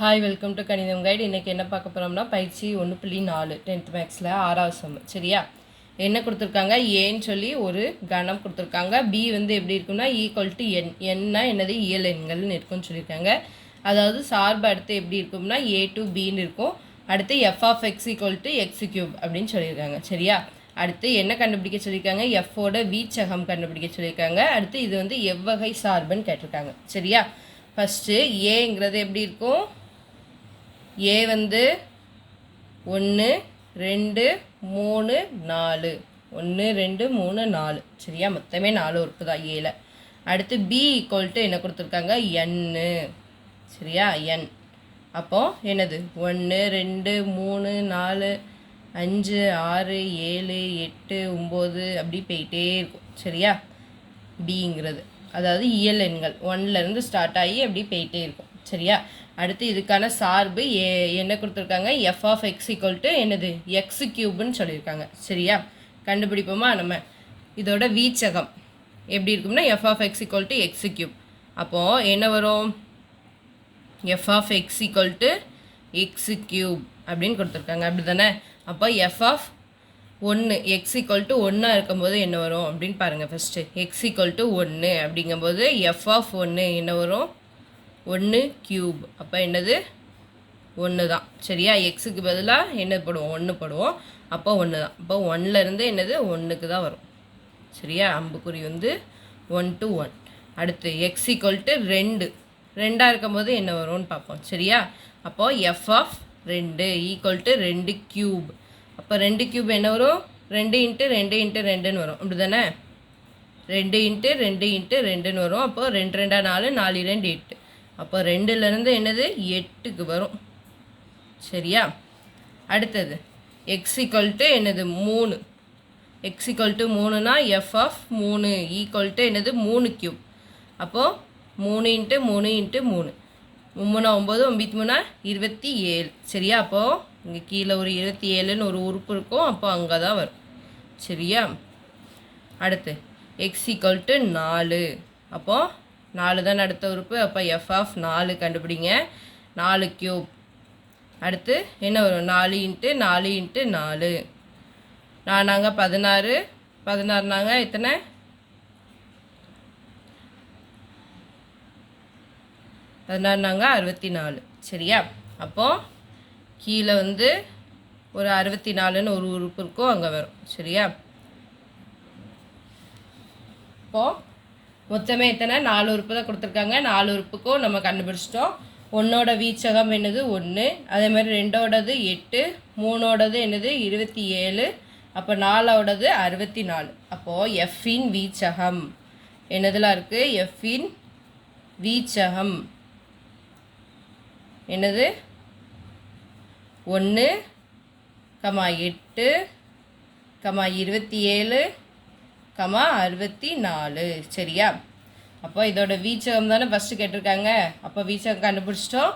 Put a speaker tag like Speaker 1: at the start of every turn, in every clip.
Speaker 1: Hi, welcome to கணிதம் guide. இன்றைக்கி என்ன பார்க்க போகிறோம்னா பயிற்சி 1.4 10th மேக்ஸில் 6வது சம். சரியா? என்ன கொடுத்துருக்காங்க? ஏன்னு சொல்லி ஒரு கணம் கொடுத்துருக்காங்க. பி வந்து எப்படி இருக்குன்னா ஈக்குவல் டு என். என்னா என்னது? இயல் எண்கள்னு இருக்குன்னு சொல்லியிருக்காங்க. அதாவது சார்பு அடுத்து எப்படி இருக்கும்னா ஏ டு பின்னு இருக்கும். அடுத்து f of x equal to x cube அப்படின்னு சொல்லியிருக்காங்க. சரியா? அடுத்து என்ன கண்டுபிடிக்க சொல்லியிருக்காங்க? எஃபோட வீச்சகம் கண்டுபிடிக்க சொல்லியிருக்காங்க. அடுத்து இது வந்து எவ்வகை சார்புன்னு கேட்டிருக்காங்க. சரியா? ஃபஸ்ட்டு ஏங்கிறது எப்படி இருக்கும்? ஏ வந்து 1 2 3 4 1 2 3 4. சரியா? மொத்தமே 4 உறுப்பு தான் ஏல. அடுத்து பி ஈக்குவல் டு என்ன கொடுத்துருக்காங்க? என்னு. சரியா? என். அப்போ என்னது? 1 2 3 4 5 6 7 8 9 அப்படி போயிட்டே இருக்கும். சரியா? பிங்கிறது அதாவது இயல் எண்கள் 1லேருந்து ஸ்டார்ட் ஆகி அப்படி போயிட்டே இருக்கும். சரியா? அடுத்து இதுக்கான சார்பு என்ன கொடுத்துருக்காங்க? F of x equal to என்னது? எக்ஸ் கியூப்னு சொல்லியிருக்காங்க. சரியா? கண்டுபிடிப்போமா நம்ம? இதோட வீச்சகம் எப்படி இருக்கும்னா f of x equal to x cube. அப்போது என்ன வரும்? F of x equal to x cube அப்படின்னு கொடுத்துருக்காங்க. அப்படி தானே? அப்போ f of 1 x equal to 1 இருக்கும்போது என்ன வரும் அப்படின்னு பாருங்கள். ஃபஸ்ட்டு எக்ஸ் ஈக்குவல் டு 1 அப்படிங்கும்போது எஃப் ஆஃப் 1 என்ன வரும்? 1 கியூப். அப்போ என்னது? 1 தான். சரியா? எக்ஸுக்கு பதிலாக என்ன போடுவோம்? 1 போடுவோம். அப்போ 1 தான். அப்போ 1லேருந்து என்னது? 1க்கு தான் வரும். சரியா? அம்புக்குறி வந்து 1 to 1. அடுத்து எக்ஸ் ஈக்குவல் டு 2 2ஆக இருக்கும்போது என்ன வரும்னு பார்ப்போம். சரியா? அப்போது f of 2 equal to 2 cube. அப்போ 2 கியூப் என்ன வரும்? 2 இன்ட்டு 2 இன்ட்டு 2ன்னு வரும். அப்படி தானே? 2 இன்ட்டு 2 இன்ட்டு 2ன்னு வரும். அப்போது 2 2 4 4 2 8. அப்போ 2லேருந்து என்னது? 8க்கு வரும். சரியா? அடுத்தது எக்ஸ் ஈக்குவல் டு என்னது? 3. எக்ஸ் ஈக்குவல் டு 3னா எஃப் ஆஃப் 3 ஈக்குவல் டு என்னது? 3 கியூப். அப்போது 3 இன்ட்டு 3 இன்ட்டு 3 3 9 9 27. சரியா? அப்போது இங்கே கீழே ஒரு 27ன்னு ஒரு உறுப்பு இருக்கும். அப்போ அங்கே தான் வரும். சரியா? அடுத்து எக்ஸ் ஈக்குவல் டு 4. அப்போது 4 தான் அடுத்த உறுப்பு. அப்போ எஃப் ஆஃப் 4 கண்டுபிடிங்க. 4 கியூப். அடுத்து என்ன வரும்? 4 இன்ட்டு 4 இன்ட்டு 4 நாங்கள் 16 16 நாங்கள் எத்தனை? 16 நாங்கள் 64. சரியா? அப்போது கீழே வந்து ஒரு 64ன்னு ஒரு உறுப்பு இருக்கும். அங்கே வரும். சரியா? இப்போது மொத்தமே எத்தனை? 4 உறுப்பு தான் கொடுத்துருக்காங்க. 4 உறுப்புக்கும் நம்ம கண்டுபிடிச்சிட்டோம். 1ஓட வீச்சகம் என்னது? 1. அதே மாதிரி 2ஓடது 8. 3ஓடது என்னது? 27. அப்போ 4ஓடது 64. அப்போது எஃப்பின் வீச்சகம் என்னதெல்லாம் இருக்குது? எஃப்பின் வீச்சகம் என்னது? 1, 8, 27, 64. சரியா? அப்போ இதோட வீச்சகம் தானே ஃபஸ்ட்டு கேட்டிருக்காங்க. அப்போ வீச்சகம் கண்டுபிடிச்சிட்டோம்.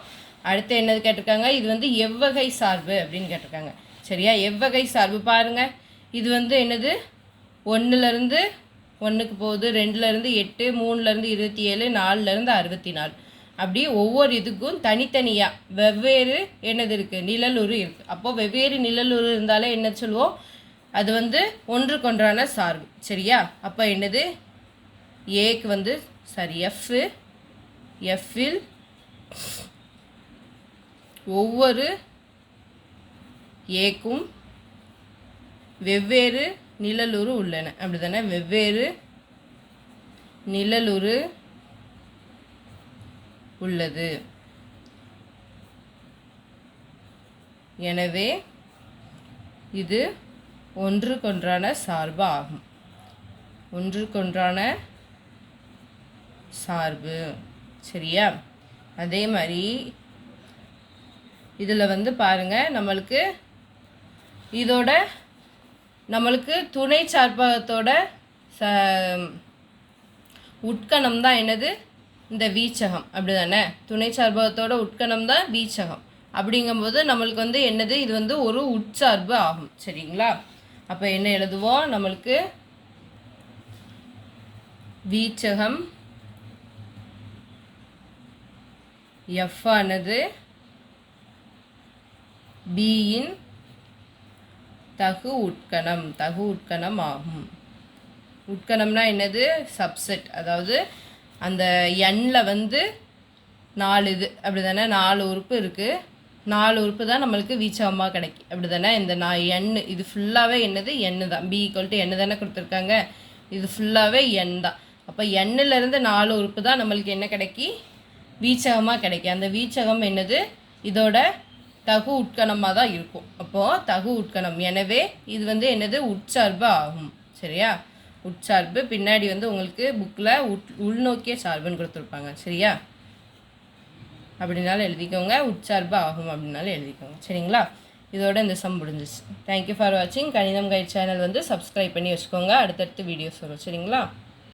Speaker 1: அடுத்து என்னது கேட்டிருக்காங்க? இது வந்து எவ்வகை சார்பு அப்படின்னு கேட்டிருக்காங்க. சரியா? எவ்வகை சார்பு பாருங்கள். இது வந்து என்னது? 1லேருந்து 1க்கு போகுது, 2லேருந்து 8, 3லேருந்து 27, 4லேருந்து 64. அப்படி ஒவ்வொரு இதுக்கும் தனித்தனியாக வெவ்வேறு என்னது இருக்குது? நிழலுரு இருக்குது. அப்போது வெவ்வேறு நிழலுரு இருந்தாலே என்ன சொல்லுவோம்? அது வந்து ஒன்றுக்கொன்றான சார்பு. சரியா? அப்போ என்னது? ஏக்கு வந்து எஃப்பில் ஒவ்வொரு ஏக்கும் வெவ்வேறு நிழலுரு உள்ளன. அப்படி தானே? வெவ்வேறு நிழலுரு உள்ளது. எனவே இது ஒன்றுக்கொன்றான சார்பு ஆகும். ஒன்றுக்கொன்றான சார்பு. சரியா? அதே மாதிரி இதில் வந்து பாருங்கள், நம்மளுக்கு துணை சார்பகத்தோட உட்கணம் தான் என்னது? இந்த வீச்சகம். அப்படி தானே? துணை சார்பகத்தோட உட்கணம் தான் வீச்சகம். அப்படிங்கும்போது நம்மளுக்கு வந்து என்னது? இது வந்து ஒரு உட்சார்பு ஆகும். சரிங்களா? அப்போ என்ன எழுதுவோம்? நம்மளுக்கு வீச்சகம் எஃப் ஆனது பியின் தகு உட்கணம் ஆகும். உட்கணம்னா என்னது? சப்செட். அதாவது அந்த எண்ணில் வந்து 4 இது அப்படி தானே, 4 உறுப்பு இருக்குது. 4 உறுப்பு தான் நம்மளுக்கு வீச்சகமாக கிடைக்கும் அப்படி தானே. இந்த எண் இது ஃபுல்லாகவே என்னது? எண்ணு தான். பி ஈக்குவல் டு எண்ணு தானே கொடுத்துருக்காங்க. இது ஃபுல்லாகவே எண் தான். அப்போ எண்ணிலேருந்து 4 உறுப்பு தான் நம்மளுக்கு என்ன கிடைக்கி? வீச்சகமாக கிடைக்கும். அந்த வீச்சகம் என்னது? இதோட தகு உட்கணமாக தான் இருக்கும். அப்போது தகு உட்கணம். எனவே இது வந்து என்னது? உட்சார்பு ஆகும். சரியா? உட்சார்பு. பின்னாடி வந்து உங்களுக்கு புக்கில் உள்நோக்கிய சார்புன்னு கொடுத்துருப்பாங்க. சரியா? அப்படின்னாலும் எழுதிக்கோங்க. உட்சார்பு ஆகும் அப்படின்னாலும் எழுதிக்கோங்க. சரிங்களா? இதோட இந்த சம் முடிஞ்சிச்சு. தேங்க்யூ ஃபார் வாட்சிங். கணிதம் கைட் சேனல் வந்து சப்ஸ்கிரைப் பண்ணி வச்சுக்கோங்க. அடுத்தடுத்து வீடியோஸ் வரும். சரிங்களா?